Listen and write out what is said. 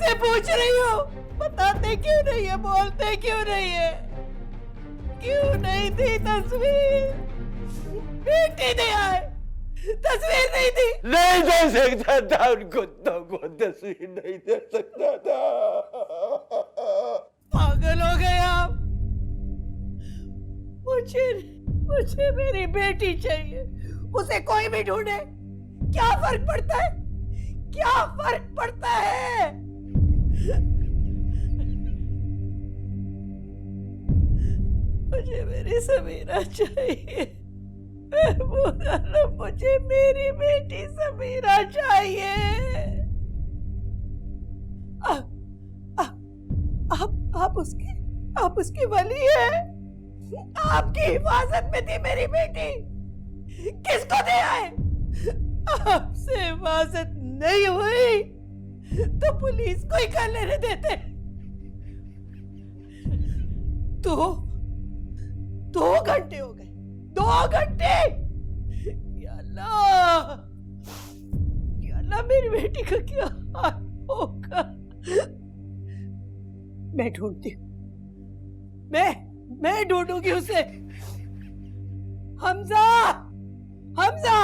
आपसे पूछ रही हूँ, बताते क्यों नहीं है, बोलते क्यों नहीं है? क्यों नहीं थी तस्वीर? बेटी नहीं आए, तस्वीर नहीं थी। नहीं दे सकता था उनको, तो तस्वीर नहीं दे सकता था। पागल हो गए आप। मुझे मुझे मेरी बेटी चाहिए, उसे कोई भी ढूंढे, क्या फर्क पड़ता है? क्या फर्क पड़ता है? मुझे मेरी समीरा चाहिए। मुझे मेरी बेटी समीरा चाहिए। आप उसकी वली है। आपकी हिफाजत में थी मेरी बेटी, किसको दे आए? आपसे हिफाजत नहीं हुई तो पुलिस को ही कर लेने देते। दो घंटे हो गए, 2 घंटे। या अल्लाह, या अल्लाह, मेरी बेटी का क्या हाल होगा? मैं ढूंढती हूँ, मैं ढूंढूंगी उसे। हमजा, हमजा।